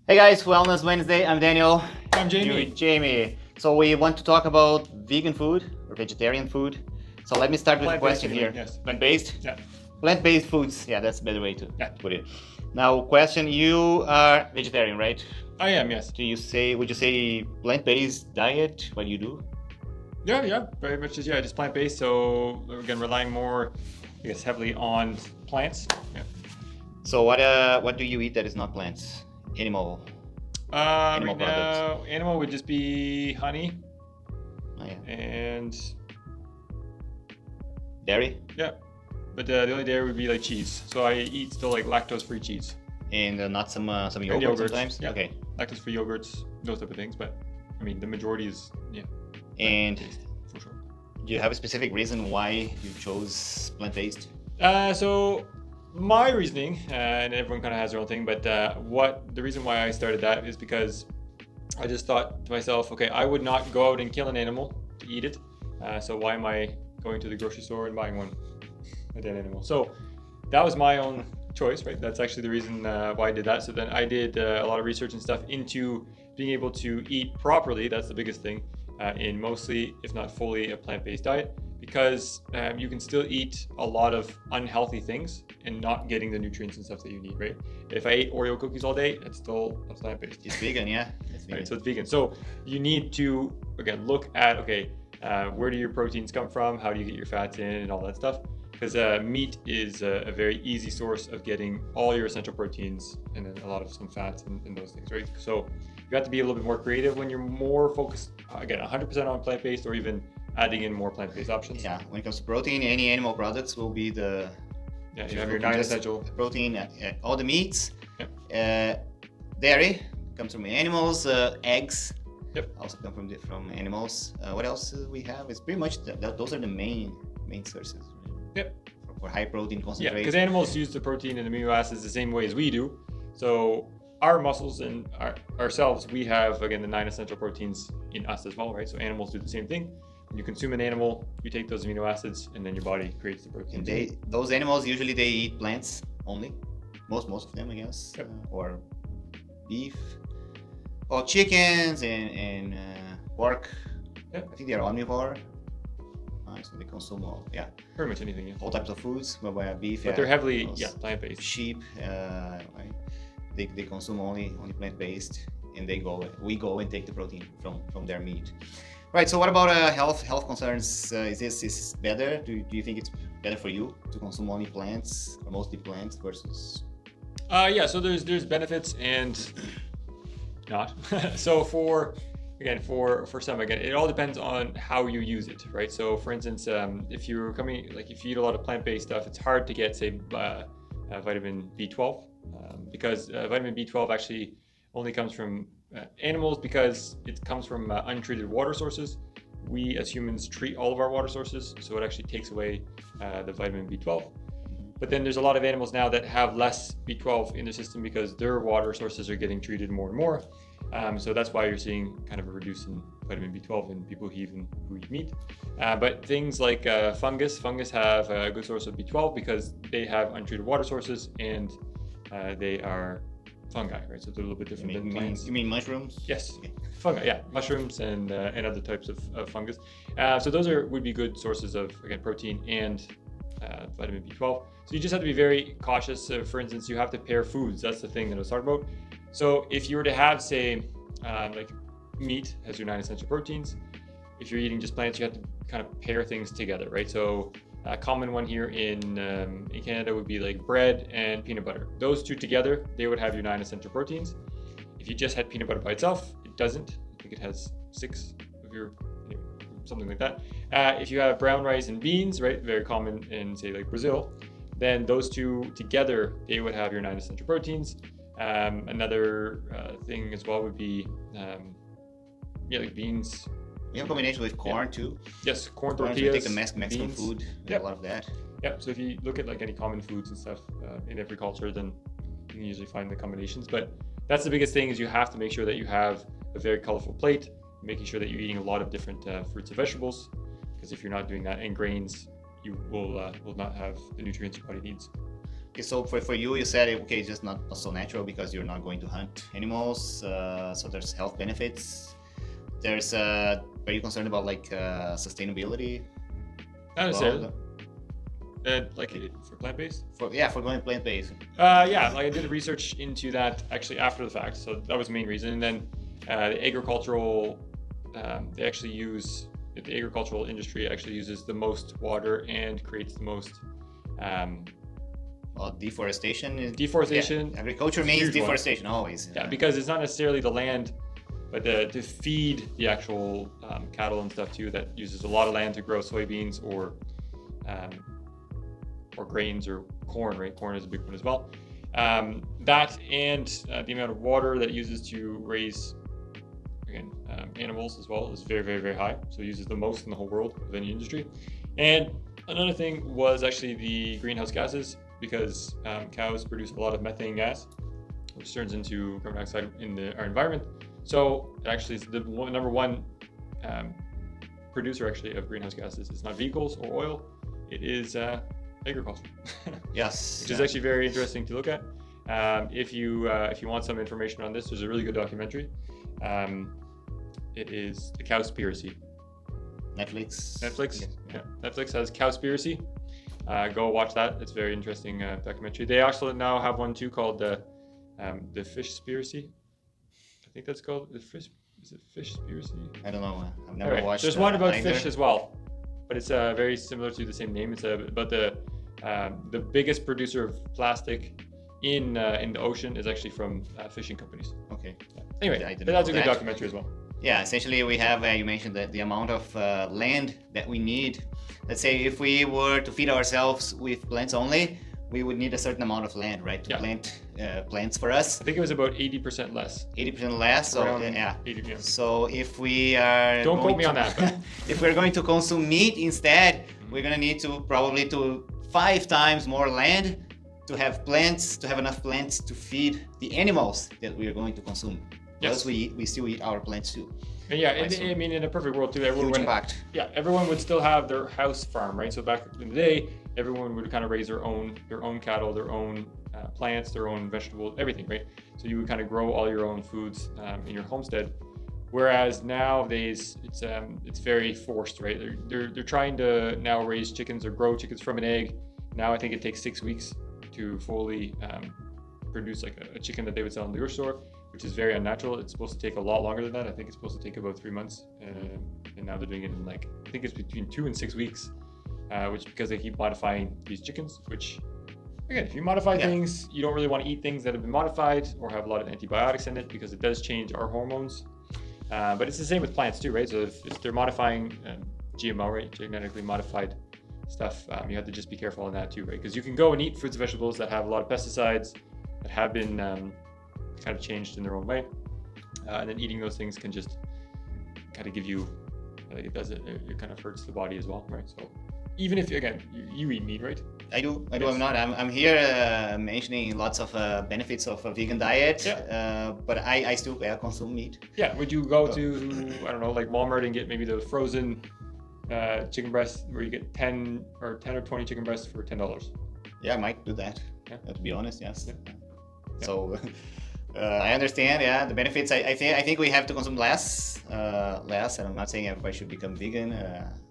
Hey guys, Wellness Wednesday. I'm Daniel. I'm You're Jamie. Jamie. So we want to talk about vegan food or vegetarian food. So let me start with a Plant-based question anyway, here. yes. Plant-based? Yeah. Plant-based foods. Yeah, that's a better way to Yeah. put it. Now, question: you are vegetarian, right? I am, yes. Would you say plant-based diet? What do you do? Yeah, very much just plant-based. So again, relying more, I guess, heavily on plants. Yeah. So what do you eat that is not plants? Animal. Right products. now, animal would just be honey Oh, yeah. and Dairy yeah, but the only dairy would be like cheese. So I eat still like lactose-free cheese. and not some And yogurt yogurts, sometimes. yeah. Okay. Lactose-free yogurts, those type of things. But I mean, the majority is And plant-based, for sure. do you have a specific reason why you chose plant-based? So my reasoning, and everyone kind of has their own thing, but the reason why I started that is because I just thought to myself, okay, I would not go out and kill an animal to eat it. So why am I going to the grocery store and buying a dead animal? So that was my own choice, right? That's actually the reason why I did that. So then I did a lot of research and stuff into being able to eat properly. That's the biggest thing in mostly, if not fully, a plant-based diet. Because you can still eat a lot of unhealthy things and not getting the nutrients and stuff that you need, right? If I ate Oreo cookies all day, it's still a plant-based. It's vegan, yeah. It's vegan. Right, so it's vegan. So you need to, again, look at, okay, where do your proteins come from? How do you get your fats in and all that stuff? Because meat is a very easy source of getting all your essential proteins and then a lot of some fats and those things, right? So you have to be a little bit more creative when you're more focused, again, 100% on plant-based or even adding in more plant-based options. Yeah, when it comes to protein, any animal products will be the you have your 9 essential protein, all the meats. Dairy comes from animals, eggs also come from animals. What else we have? It's pretty much those are the main sources. Yep. For high protein Yeah, concentration. because animals use the protein and amino acids the same way as we do. So our muscles and ourselves, we have, again, the 9 essential proteins in us as well, right? So animals do the same thing. When you consume an animal, you take those amino acids, and then your body creates the protein. And those animals usually they eat plants only. Most of them, I guess, or beef, or chickens and pork. Yep. I think they are omnivore. So they consume pretty much anything. Yeah. all types of foods, whereby beef. But they're heavily plant-based. Sheep, right? They consume only plant-based, and we go and take the protein from their meat. Right. So what about health concerns? Is this better? Do you think it's better for you to consume only plants or mostly plants versus? So there's benefits and not. So for some, again, it all depends on how you use it, right? So for instance, if you eat a lot of plant-based stuff, it's hard to get, say, vitamin B12 because vitamin B12 actually only comes from animals because it comes from untreated water sources. We as humans treat all of our water sources, so it actually takes away the vitamin B12. But then there's a lot of animals now that have less B12 in their system because their water sources are getting treated more and more. So that's why you're seeing kind of a reduce in vitamin B12 in people who eat meat. But things like fungus have a good source of B12 because they have untreated water sources and they are fungi, right? So they're a little bit different than plants. You mean mushrooms? Yes, okay. Fungi, yeah, mushrooms and other types of fungus. So those would be good sources of, again, protein and vitamin B12. So you just have to be very cautious. For instance, you have to pair foods. That's the thing that I was talking about. So if you were to have, say, like meat has your 9 essential proteins. If you're eating just plants, you have to kind of pair things together, right? So a common one here in Canada would be like bread and peanut butter. Those two together, they would have your 9 essential proteins. If you just had peanut butter by itself, it doesn't. I think it has 6 of your, something like that. If you have brown rice and beans, right, very common in, say, like Brazil, then those two together, they would have your 9 essential proteins. Another thing as well would be, like beans. We have a combination with corn too. Yes, corn Corn, tortillas. we take the Mexican food. A lot of that. Yeah, so if you look at like any common foods and stuff in every culture, then you can usually find the combinations. But that's the biggest thing is you have to make sure that you have a very colorful plate, making sure that you're eating a lot of different fruits and vegetables. Because if you're not doing that, and grains, you will not have the nutrients your body needs. Okay, so for you, you said okay, it's just not so natural because you're not going to hunt animals. So there's health benefits. There's are you concerned about like sustainability? Not necessarily. Well, Like for plant-based? for going plant-based. Yeah, like I did research into that actually after the fact, so that was the main reason. And then the agricultural, they actually use the agricultural industry actually uses the most water and creates the most Well, deforestation is deforestation. Yeah, agriculture means Huge one. deforestation always. Yeah, because it's not necessarily the land, but to feed the actual cattle and stuff too. That uses a lot of land to grow soybeans or grains or corn. Right, corn is a big one as well. That and the amount of water that it uses to raise animals as well is very, very, very high. So it uses the most in the whole world of any industry. And another thing was actually the greenhouse gases, because cows produce a lot of methane gas, which turns into carbon dioxide in our environment. So it actually is the number one producer actually of greenhouse gases. It's not vehicles or oil, it is agriculture. Yes. Which is actually very interesting to look at. If you want some information on this, there's a really good documentary. It is The Cowspiracy. Netflix. Yes. Yeah. Netflix has Cowspiracy. Go watch that. It's a very interesting documentary. They also now have one too called the Fishspiracy. I think that's called the fish. Is it Fishspiracy? I don't know. I've never watched. There's one about either. fish as well, but it's very similar to the same name. It's about the biggest producer of plastic in the ocean is actually from fishing companies. Okay. Yeah. Anyway, I didn't but that's know a good that. documentary as well. Yeah, essentially we have, you mentioned that the amount of land that we need. Let's say if we were to feed ourselves with plants only, we would need a certain amount of land, right? To plant plants for us. I think it was about 80% less. 80% less, so Around yeah. 80, yeah. So if we are Don't going quote me on that, but if we're going to consume meat instead, we're gonna need to probably 5 times more land to have plants, to have enough plants to feed the animals that we are going to consume. Yes. Plus we still eat our plants too. And yeah, Right, I mean, in a perfect world too, everyone Huge would, impact. yeah, everyone would still have their house farm, right? So back in the day, everyone would kind of raise their own cattle, their own plants, their own vegetables, everything, right? So you would kind of grow all your own foods in your homestead. Whereas nowadays it's very forced, right? They're trying to now raise chickens or grow chickens from an egg. Now I think it takes 6 weeks to fully produce like a chicken that they would sell in the grocery store, which is very unnatural. It's supposed to take a lot longer than that. I think it's supposed to take about 3 months, and now they're doing it in like I think it's between 2 and 6 weeks, which because they keep modifying these chickens. Which again, if you modify things, you don't really want to eat things that have been modified or have a lot of antibiotics in it because it does change our hormones. But it's the same with plants too, right? So if they're modifying GMO, right, genetically modified stuff, you have to just be careful on that too, right? Because you can go and eat fruits and vegetables that have a lot of pesticides that have been kind of changed in their own way, and then eating those things can just kind of give you, like it kind of hurts the body as well, right? So even if again you eat meat, right? I do. I'm here mentioning lots of benefits of a vegan diet, but I still consume meat. Yeah. Would you go to I don't know, like Walmart and get maybe the frozen chicken breast where you get 10 or 20 chicken breasts for $10? Yeah, I might do that. Yeah. To be honest, yes. Yeah. So I understand. Yeah, the benefits. I think we have to consume less. And I'm not saying everybody should become vegan,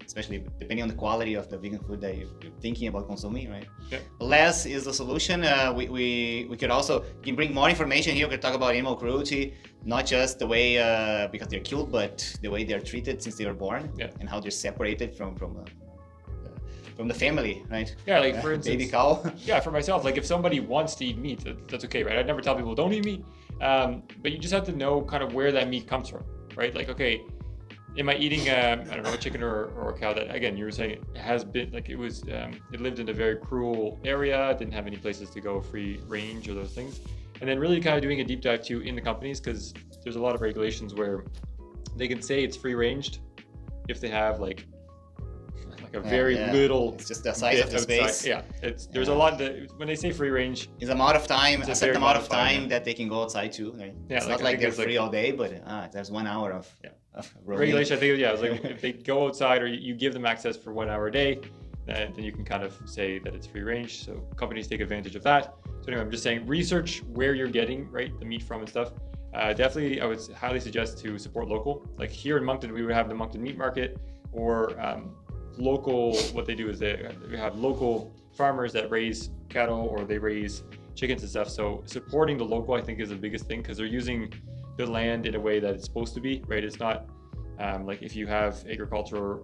especially depending on the quality of the vegan food that you're thinking about consuming, right? Yeah. Less is the solution. We could also bring more information here. We could talk about animal cruelty, not just the way because they're killed, but the way they're treated since they were born, and how they're separated from the family, right? Yeah, like for instance, baby cow. Yeah, for myself, like if somebody wants to eat meat, that's okay, right? I'd never tell people don't eat meat, but you just have to know kind of where that meat comes from, right? Like, okay, am I eating I don't know, a chicken or a cow that, again, you were saying it has been like it was it lived in a very cruel area, didn't have any places to go free range or those things, and then really kind of doing a deep dive too in the companies, because there's a lot of regulations where they can say it's free ranged if they have like a very little. It's just the size of the space. Yeah, there's a lot that when they say free range, it's amount of time, a certain amount of time yeah. that they can go outside too. Right? Yeah, it's not like they're free all day, but there's 1 hour of roaming. Regulation. I think it's like if they go outside or you give them access for 1 hour a day, then you can kind of say that it's free range. So companies take advantage of that. So anyway, I'm just saying research where you're getting the meat from and stuff. Definitely, I would highly suggest to support local. Like here in Moncton, we would have the Moncton Meat Market, or local. What they do is they have local farmers that raise cattle or they raise chickens and stuff. So supporting the local, I think, is the biggest thing, because they're using the land in a way that it's supposed to be, right? It's not like if you have agriculture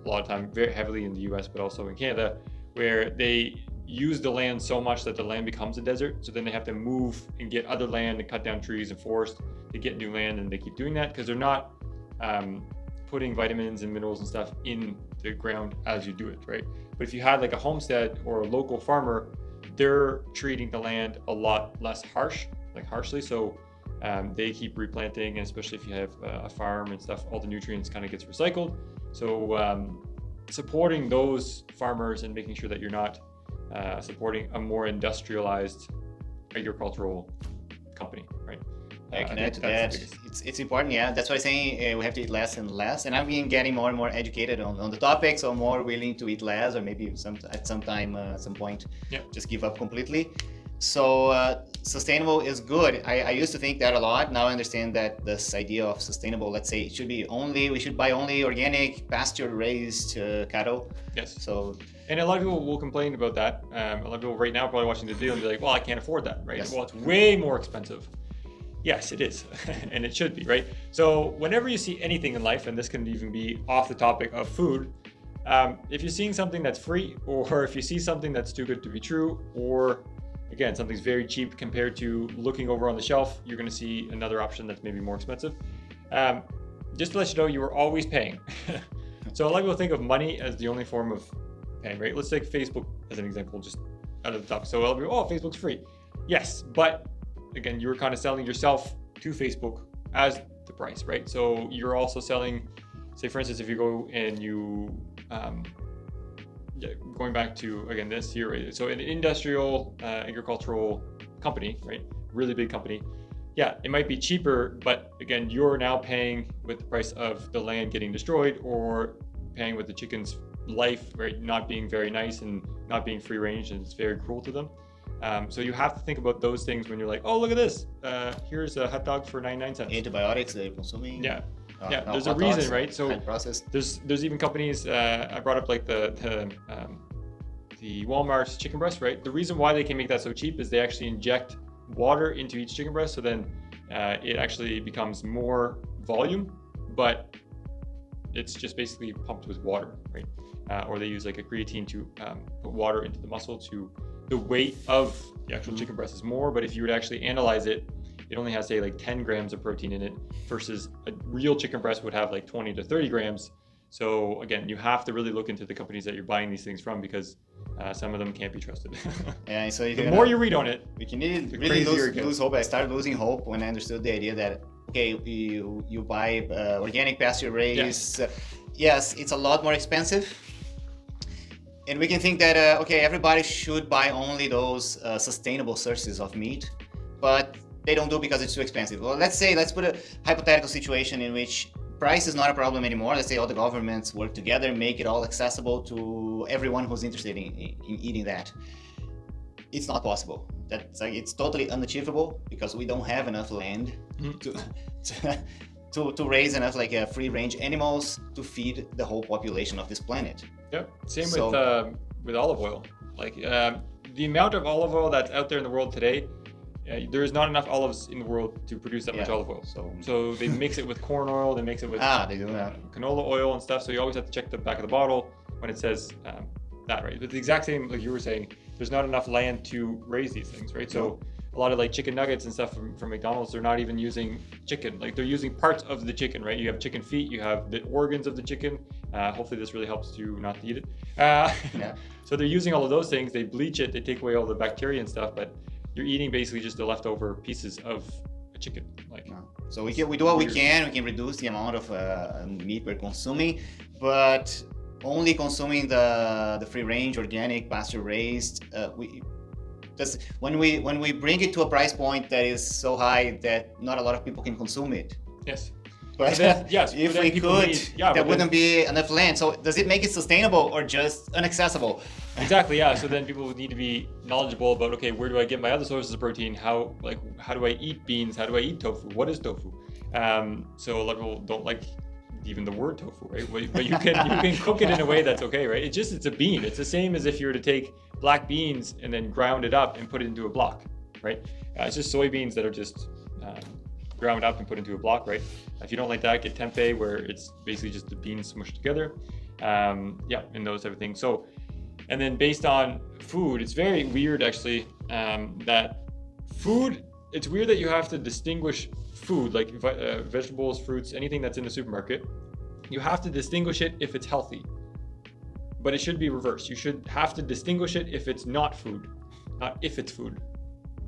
a lot of time very heavily in the US, but also in Canada, where they use the land so much that the land becomes a desert. So then they have to move and get other land and cut down trees and forest to get new land, and they keep doing that because they're not putting vitamins and minerals and stuff in the ground as you do it, right? But if you had like a homestead or a local farmer, they're treating the land a lot less harshly. So they keep replanting, and especially if you have a farm and stuff, all the nutrients kind of gets recycled. So supporting those farmers and making sure that you're not supporting a more industrialized agricultural company, right? I can add to that. It's important, yeah. That's why I'm saying we have to eat less and less. And I've been getting more and more educated on the topic, so more willing to eat less, or maybe at some point, just give up completely. So sustainable is good. I used to think that a lot. Now I understand that this idea of sustainable, let's say, we should buy only organic, pasture-raised cattle. Yes. So. And a lot of people will complain about that. A lot of people right now probably watching the video and be like, well, I can't afford that, right? Yes. Well, it's way more expensive. Yes, it is. And it should be, right? So whenever you see anything in life, and this can even be off the topic of food, if you're seeing something that's free, or if you see something that's too good to be true, or again, something's very cheap compared to looking over on the shelf, you're going to see another option that's maybe more expensive. Just to let you know, you are always paying. So a lot of people think of money as the only form of paying, right? Let's take Facebook as an example, just out of the top. So Facebook's free. Yes, but again, you're kind of selling yourself to Facebook as the price, right? So you're also selling, say for instance, if you go and you, going back to, again, this here, right? So an industrial agricultural company, right? Really big company. Yeah, it might be cheaper, but again, you're now paying with the price of the land getting destroyed, or paying with the chicken's life, right? Not being very nice and not being free range, and it's very cruel to them. So you have to think about those things when you're like, oh, look at this. Here's a hot dog for 99 cents. Antibiotics they're consuming. Yeah. There's a reason, right? So there's even companies, I brought up like the Walmart's chicken breast, right? The reason why they can make that so cheap is they actually inject water into each chicken breast, so then it actually becomes more volume, but it's just basically pumped with water, right? Or they use like a creatine to put water into the muscle to, the weight of the actual chicken breast is more, but if you would actually analyze it, it only has, say, like 10 grams of protein in it, versus a real chicken breast would have like 20 to 30 grams. So again, you have to really look into the companies that you're buying these things from, because some of them can't be trusted. Yeah, so the more you read on it, we can really lose hope. I started losing hope when I understood the idea that, okay, you buy organic pasture raised. Yes, it's a lot more expensive. And we can think that, okay, everybody should buy only those sustainable sources of meat, but they don't do because it's too expensive. Well, let's put a hypothetical situation in which price is not a problem anymore. Let's say all the governments work together, make it all accessible to everyone who's interested in eating that. It's not possible. It's totally unachievable, because we don't have enough land to raise enough free range animals to feed the whole population of this planet. Yep. Same with olive oil. Like the amount of olive oil that's out there in the world today, there is not enough olives in the world to produce that much olive oil. So they mix it with corn oil, they mix it with they do that. Canola oil and stuff. So you always have to check the back of the bottle when it says that, right? But the exact same, like you were saying, there's not enough land to raise these things, right? So a lot of like chicken nuggets and stuff from McDonald's, they're not even using chicken. Like they're using parts of the chicken, right? You have chicken feet, you have the organs of the chicken. Hopefully this really helps you not to eat it. So they're using all of those things. They bleach it, they take away all the bacteria and stuff, but you're eating basically just the leftover pieces of a chicken. So we do what we can. We can reduce the amount of meat we're consuming, but only consuming the free range, organic, pasture raised. When we bring it to a price point that is so high that not a lot of people can consume it. Yes. But yes, if but we people could, need- yeah, there but wouldn't be enough land. So does it make it sustainable or just inaccessible? Exactly, yeah. So then people would need to be knowledgeable about, okay, where do I get my other sources of protein? How do I eat beans? How do I eat tofu? What is tofu? So a lot of people don't like even the word tofu, right? But you can cook it in a way that's okay, right? It's a bean. It's the same as if you were to take black beans and then ground it up and put it into a block, right? It's just soybeans that are just ground up and put into a block, right? If you don't like that, get tempeh, where it's basically just the beans smushed together. Yeah, and those type of things. So, and then based on food, it's very weird actually that food. It's weird that you have to distinguish food like vegetables, fruits, anything that's in the supermarket. You have to distinguish it if it's healthy, but it should be reversed. You should have to distinguish it if it's not food, not if it's food.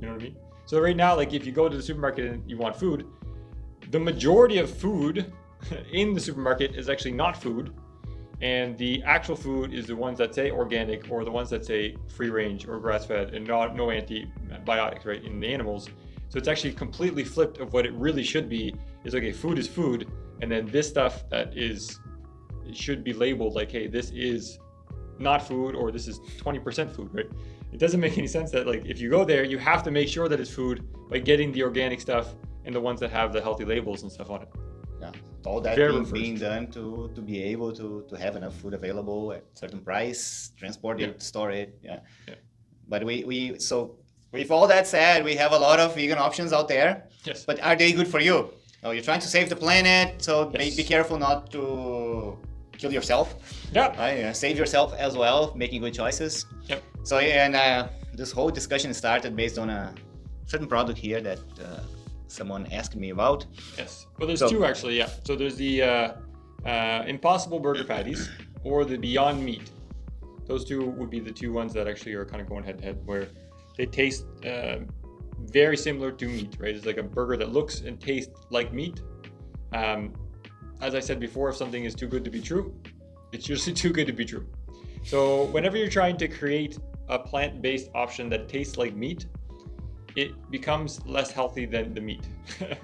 You know what I mean? So right now, like if you go to the supermarket and you want food, the majority of food in the supermarket is actually not food. And the actual food is the ones that say organic or the ones that say free range or grass fed and no antibiotics, right, in the animals. So it's actually completely flipped of what it really should be is, okay, food is food. And then this stuff that is, it should be labeled like, hey, this is not food or this is 20% food, right? It doesn't make any sense that like, if you go there, you have to make sure that it's food by getting the organic stuff and the ones that have the healthy labels and stuff on it. Yeah, all that being done to be able to have enough food available at certain price, transport it, store it. Yeah. But so with all that said, we have a lot of vegan options out there. Yes. But are they good for you? Oh, you're trying to save the planet, so be careful not to kill yourself. Yeah. Right? Save yourself as well, making good choices. Yep. So and this whole discussion started based on a certain product here that someone asked me about. Yes. Well, there's two actually. Yeah. So there's the Impossible Burger Patties or the Beyond Meat. Those two would be the two ones that actually are kind of going head to head, where they taste very similar to meat, right? It's like a burger that looks and tastes like meat. As I said before, if something is too good to be true, it's usually too good to be true. So whenever you're trying to create a plant-based option that tastes like meat, it becomes less healthy than the meat. You know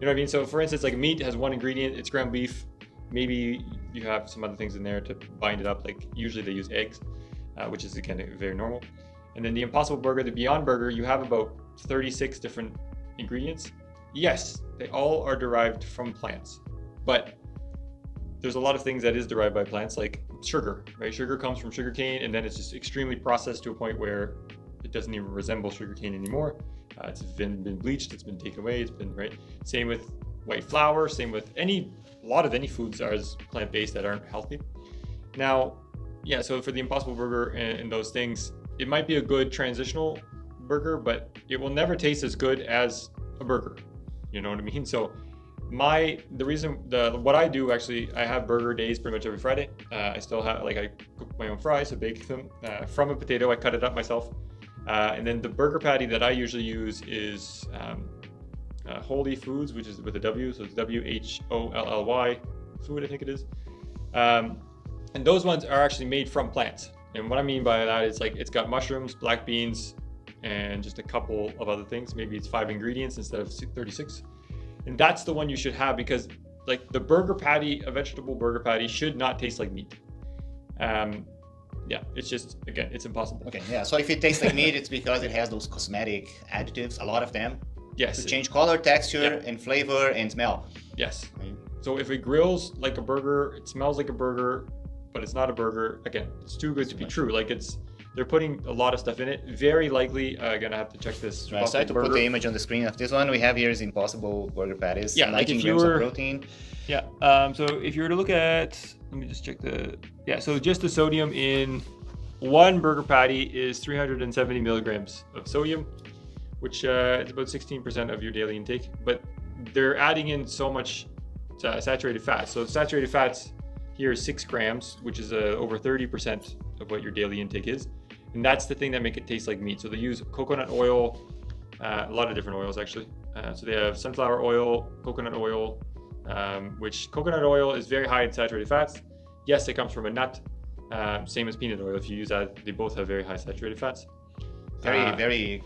what I mean? So for instance, like meat has one ingredient, it's ground beef. Maybe you have some other things in there to bind it up. Like usually they use eggs, which is again very normal. And then the Impossible Burger, the Beyond Burger, you have about 36 different ingredients. Yes, they all are derived from plants, but there's a lot of things that is derived by plants, like sugar, right? Sugar comes from sugarcane, and then it's just extremely processed to a point where it doesn't even resemble sugarcane anymore. It's been bleached, it's been taken away, it's been, right? Same with white flour, same with a lot of any foods are plant-based that aren't healthy. Now, yeah, so for the Impossible Burger and those things, it might be a good transitional burger, but it will never taste as good as a burger. You know what I mean? So what I do actually, I have burger days pretty much every Friday. I still have, like, I cook my own fries, I bake them from a potato, I cut it up myself. And then the burger patty that I usually use is Holy Foods, which is with a W, so it's WHOLLY food, I think it is. And those ones are actually made from plants. And what I mean by that is, like, it's got mushrooms, black beans, and just a couple of other things. Maybe it's 5 ingredients instead of 36. And that's the one you should have, because like the burger patty, a vegetable burger patty, should not taste like meat. Yeah, it's just, again, it's impossible. Okay, yeah. So if it tastes like meat, it's because it has those cosmetic additives, a lot of them. Yes. To change color, texture, and flavor and smell. Yes. Right. So if it grills like a burger, it smells like a burger, but it's not a burger, again, it's too good to be true. Like they're putting a lot of stuff in it. Very likely, gonna have to check this. Right, so I have to put the image on the screen of this one. We have here is Impossible Burger Patties. Yeah, 19 grams of protein. Yeah. So if you were to look at, let me just check so just the sodium in one burger patty is 370 milligrams of sodium, which is about 16% of your daily intake. But they're adding in so much saturated fat. So saturated fats here is 6 grams, which is over 30% of what your daily intake is. And that's the thing that make it taste like meat. So they use coconut oil, a lot of different oils actually. So they have sunflower oil, coconut oil, which coconut oil is very high in saturated fats. Yes, it comes from a nut, same as peanut oil. If you use that, they both have very high saturated fats. Very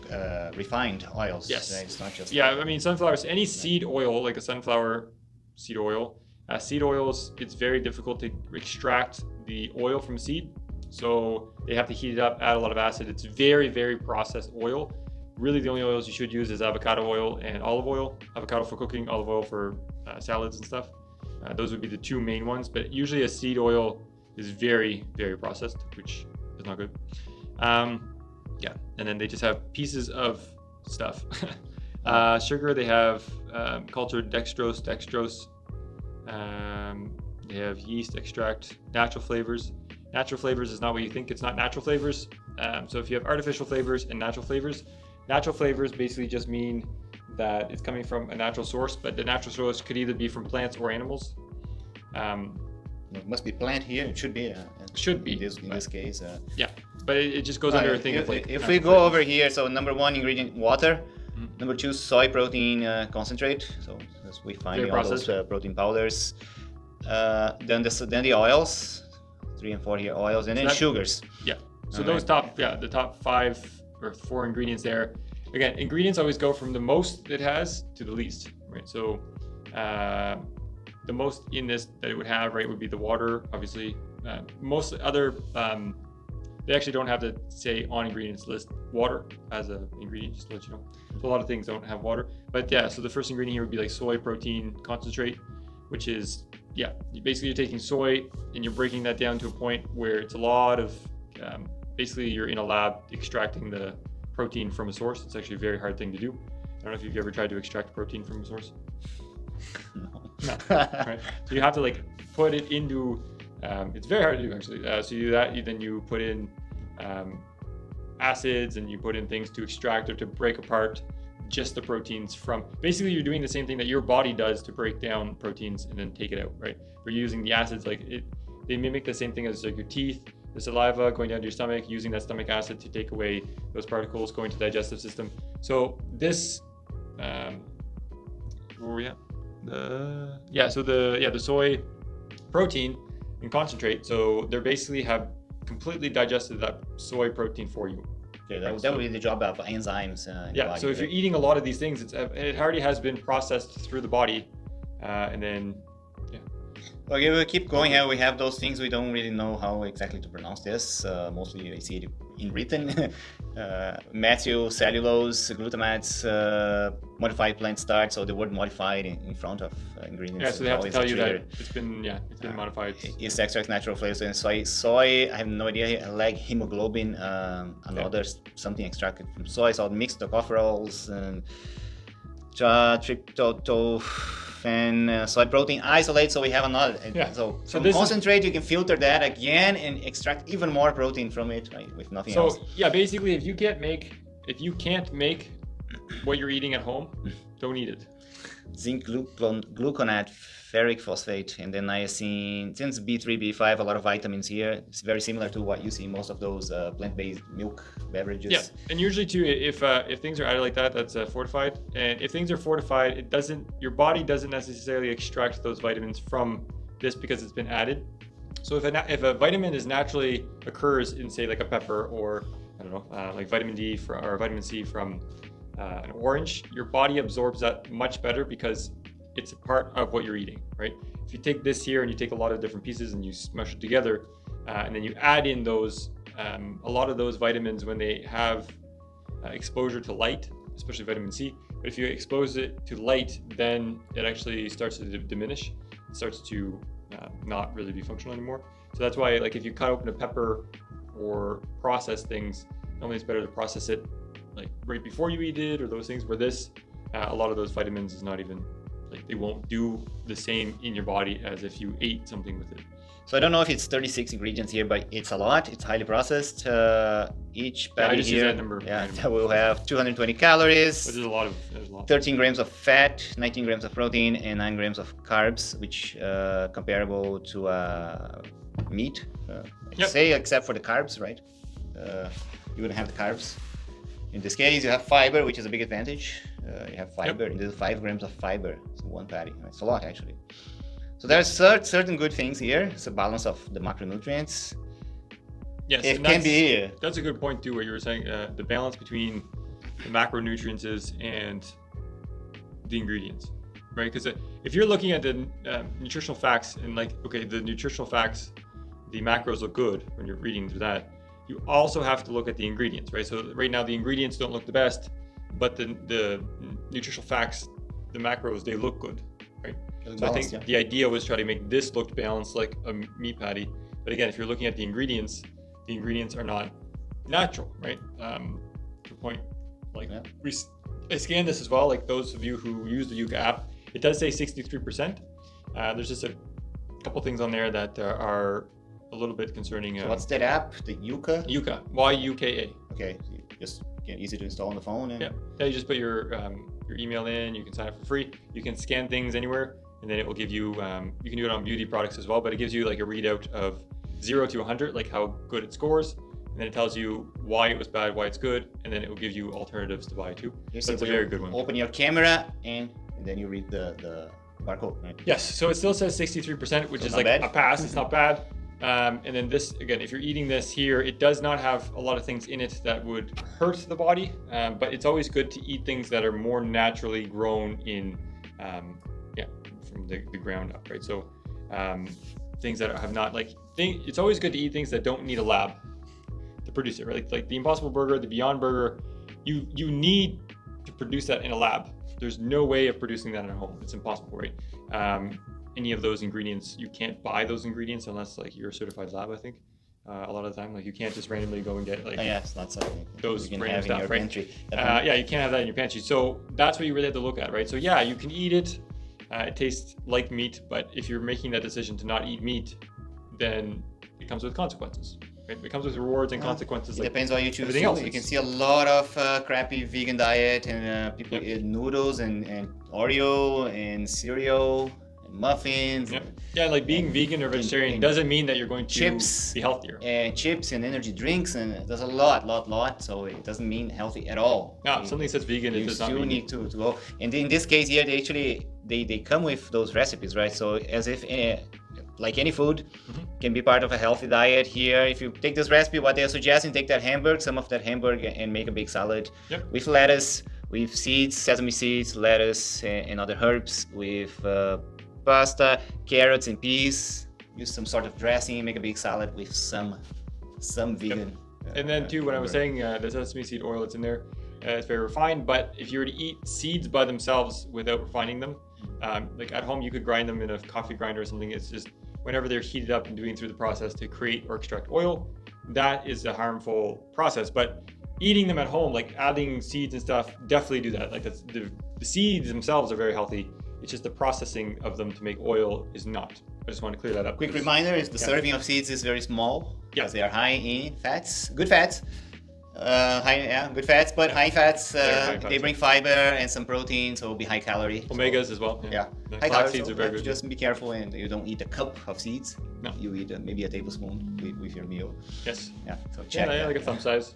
refined oils. Yes. It's not just... Yeah, I mean, sunflowers, any seed oil, like a sunflower, seed oil. Seed oils, it's very difficult to extract the oil from seed. So they have to heat it up, add a lot of acid. It's very, very processed oil. Really, the only oils you should use is avocado oil and olive oil. Avocado for cooking, olive oil for salads and stuff. Those would be the two main ones. But usually a seed oil is very, very processed, which is not good. Yeah, and then they just have pieces of stuff. Sugar, they have cultured dextrose. They have yeast extract, natural flavors. Natural flavors is not what you think. It's not natural flavors. So if you have artificial flavors and natural flavors basically just mean that it's coming from a natural source, but the natural source could either be from plants or animals. It must be plant here. It should be. In this case. Yeah, but it just goes under a thing of like. If we go over here, so number one ingredient, water. Number two, soy protein concentrate. So as we find all those protein powders. Then the oils, 3 and 4 here oils, and then sugars. Yeah. So those the top 5 or 4 ingredients there. Again, ingredients always go from the most it has to the least, right? So the most in this that it would have, right, would be the water, obviously. Most other, they actually don't have to say on ingredients list water as an ingredient, just to let you know. So a lot of things don't have water. But yeah, so the first ingredient here would be like soy protein concentrate, which is, basically you're taking soy and you're breaking that down to a point where it's a lot of, basically you're in a lab extracting the protein from a source. It's actually a very hard thing to do. I don't know if you've ever tried to extract protein from a source. No. Right? So you have to like put it into, it's very hard to do actually. So you do that, then you put in acids and you put in things to extract or to break apart just the proteins from, basically you're doing the same thing that your body does to break down proteins and then take it out, right? We're using the acids, like they mimic the same thing as like your teeth, the saliva going down to your stomach, using that stomach acid to take away those particles going to the digestive system. So this, where were we at? The soy protein and concentrate. So they basically have completely digested that soy protein for you. Yeah, that would be the job of enzymes. Body, so if you're eating a lot of these things, it already has been processed through the body, and then Okay, we'll keep going here. We have those things we don't really know how exactly to pronounce this. Mostly I see it in written. Methyl cellulose, glutamates, modified plant starch. So the word modified in front of ingredients. Yeah, so they have to tell you that it's been modified. Yeast extract, natural flavors, and soy. I have no idea. Like hemoglobin, another something extracted from soy. So mixed tocopherols and tryptophan, soy protein isolate. So we have another. So from concentrate, you can filter that again and extract even more protein from it, right? With nothing else. So yeah, basically, if you can't make what you're eating at home, don't eat it. Zinc gluconate, ferric phosphate, and then niacin, since B3, B5, a lot of vitamins here. It's very similar to what you see in most of those plant-based milk beverages. Yeah, and usually too, if things are added like that, that's fortified. And if things are fortified, your body doesn't necessarily extract those vitamins from this because it's been added. So if a vitamin naturally occurs in, say, like a pepper, or I don't know, like vitamin D or vitamin C from an orange, your body absorbs that much better because it's a part of what you're eating, right? If you take this here and you take a lot of different pieces and you smush it together, and then you add in those, a lot of those vitamins when they have exposure to light, especially vitamin C, but if you expose it to light, then it actually starts to diminish. It starts to not really be functional anymore. So that's why, like, if you cut open a pepper or process things, normally it's better to process it like right before you eat it, or those things, where this, a lot of those vitamins is not even, like, they won't do the same in your body as if you ate something with it. So I don't know if it's 36 ingredients here, but it's a lot. It's highly processed. Each patty here, that number. That will have 220 calories. But there's a lot. 13 grams of fat, 19 grams of protein, and 9 grams of carbs, which comparable to meat. Say, except for the carbs, right? You wouldn't have the carbs. In this case, you have fiber, which is a big advantage. You have fiber, and there's 5 grams of fiber. So one patty. It's a lot, actually. So there's certain good things here. It's a balance of the macronutrients. Yes, it can be. That's a good point too, what you were saying. The balance between the macronutrients and the ingredients. right? Because if you're looking at the nutritional facts and like, okay, the nutritional facts, the macros look good when you're reading through that, you also have to look at the ingredients, right? So right now the ingredients don't look the best, but the nutritional facts, the macros, they look good, right? So I think the idea was try to make this look balanced like a meat patty. But again, if you're looking at the ingredients are not natural, right? To the point, like I scanned this as well, like those of you who use the Yuka app, it does say 63%. There's just a couple things on there that are a little bit concerning. So what's that app? The Yuka? Yuka, Y-U-K-A. Okay, so just easy to install on the phone. And... Yeah, you just put your email in, you can sign up for free. You can scan things anywhere, and then it will give you, you can do it on beauty products as well, but it gives you like a readout of 0 to 100, like how good it scores. And then it tells you why it was bad, why it's good, and then it will give you alternatives to buy too. So it's a very good one. Open your camera and then you read the barcode, right? Yes, so it still says 63%, which is like a pass, it's not bad. And then this, again, if you're eating this here, it does not have a lot of things in it that would hurt the body, but it's always good to eat things that are more naturally grown in, from the ground up, right? So things that have not it's always good to eat things that don't need a lab to produce it, right? Like the Impossible Burger, the Beyond Burger, you need to produce that in a lab. There's no way of producing that at home. It's impossible, right? Any of those ingredients, you can't buy those ingredients unless like you're a certified lab, I think. A lot of the time, like you can't just randomly go and get like it's not something those you can random have stuff, in your right? pantry. You can't have that in your pantry. So that's what you really have to look at, right? So yeah, you can eat it. It tastes like meat, but if you're making that decision to not eat meat, then it comes with consequences. Right? It comes with rewards and consequences. It depends what you choose. Everything else. You can see a lot of crappy vegan diet and people eat noodles and Oreo and cereal and muffins. Like being vegan or vegetarian doesn't mean that you're going to be healthier. And chips and energy drinks, and there's a lot. So it doesn't mean healthy at all. No, if something says vegan, it does not mean. You still need to go. And in this case here, they come with those recipes, right? So as if like any food can be part of a healthy diet here. If you take this recipe, what they're suggesting, take that hamburger, some of that hamburger, and make a big salad with lettuce, with seeds, sesame seeds, lettuce, and other herbs, with pasta, carrots, and peas. Use some sort of dressing, make a big salad with some vegan. And then too, when I was saying the sesame seed oil that's in there, it's very refined, but if you were to eat seeds by themselves without refining them, like at home you could grind them in a coffee grinder or something. It's just whenever they're heated up and doing through the process to create or extract oil, that is a harmful process. But eating them at home, like adding seeds and stuff, definitely do that. Like that's the seeds themselves are very healthy. It's just the processing of them to make oil is not. I just want to clear that up. Quick reminder is the serving of seeds is very small because they are high in fats, good fats. Good fats, but high fats, they bring fiber and some protein, so it'll be high calorie. Omegas as well. High flax seeds are very good. Just be careful and you don't eat a cup of seeds. No. You eat maybe a tablespoon with your meal. Yes. Yeah. So check. Like a thumb size.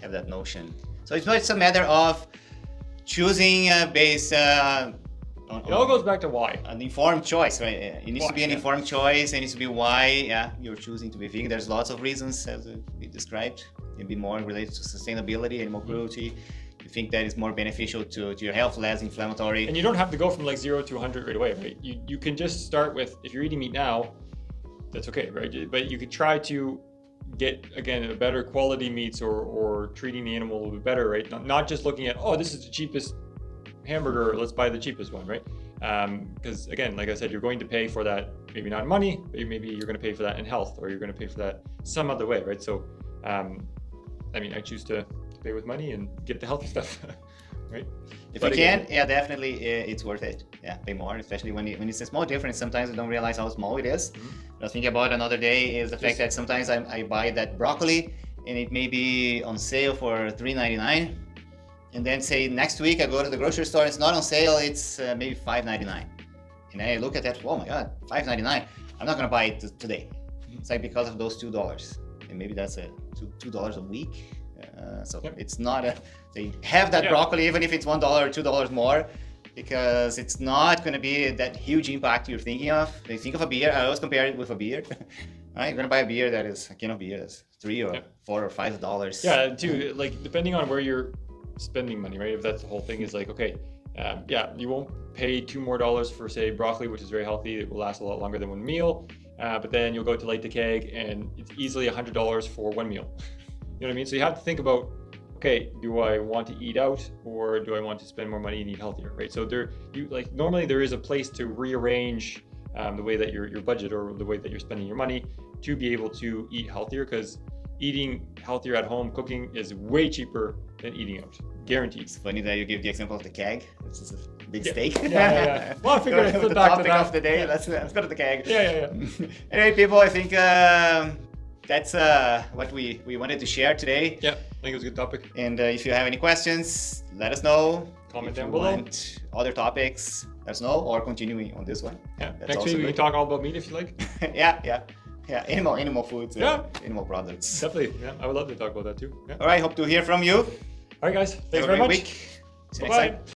Have that notion. So it's a matter of choosing based. It all goes back to why. An informed choice, right? It needs to be an informed choice. It needs to be why you're choosing to be vegan. There's lots of reasons as we described. It can be more related to sustainability, animal cruelty. You think that is more beneficial to your health, less inflammatory. And you don't have to go from like 0 to 100 right away, right? You can just start with, if you're eating meat now, that's okay, right? But you could try to get, again, a better quality meats or treating the animal a little bit better, right? Not just looking at, this is the cheapest hamburger, let's buy the cheapest one, right? Because again, like I said, you're going to pay for that, maybe not in money, but maybe you're going to pay for that in health, or you're going to pay for that some other way, right? So, I choose to pay with money and get the healthy stuff, right? If you can, definitely, it's worth it. Pay more, especially when it's a small difference. Sometimes you don't realize how small it is. What I was thinking about another day is the fact that sometimes I buy that broccoli and it may be on sale for $3.99. And then say next week I go to the grocery store, it's not on sale, it's maybe $5.99. And I look at that, oh my God, $5.99. I'm not gonna buy it today. It's like because of those $2. And maybe that's $2 a week. It's not they have that broccoli even if it's $1 or $2 more, because it's not gonna be that huge impact you're thinking of. They think of a beer, I always compare it with a beer. Right? You're gonna buy a beer that is a can of beer that's $3 or $4 or $5. Yeah, too, like depending on where you're spending money, right? If that's the whole thing is like, okay, yeah, you won't pay $2 more for, say, broccoli, which is very healthy. It will last a lot longer than one meal. But then you'll go to Late to Keg, and it's easily $100 for one meal. You know what I mean? So you have to think about, okay, do I want to eat out, or do I want to spend more money and eat healthier, right? So normally there is a place to rearrange the way that your budget, or the way that you're spending your money, to be able to eat healthier, because eating healthier at home, cooking, is way cheaper than eating out. Guaranteed. It's funny that you give the example of the keg. This is a big steak. Yeah. Well, I figured it's the topic of the day. Let's go to the keg. Yeah. Anyway, people, I think that's what we wanted to share today. Yeah, I think it was a good topic. And if you have any questions, let us know. Comment if down you below. Want other topics, let us know, or continuing on this one. Yeah, That's next also week we good. can talk all about meat if you like. Yeah. Animal foods. Animal products. Definitely. Yeah, I would love to talk about that too. Yeah. All right. Hope to hear from you. All right, guys. Thanks Have a very great much. week. See you next Bye-bye. time.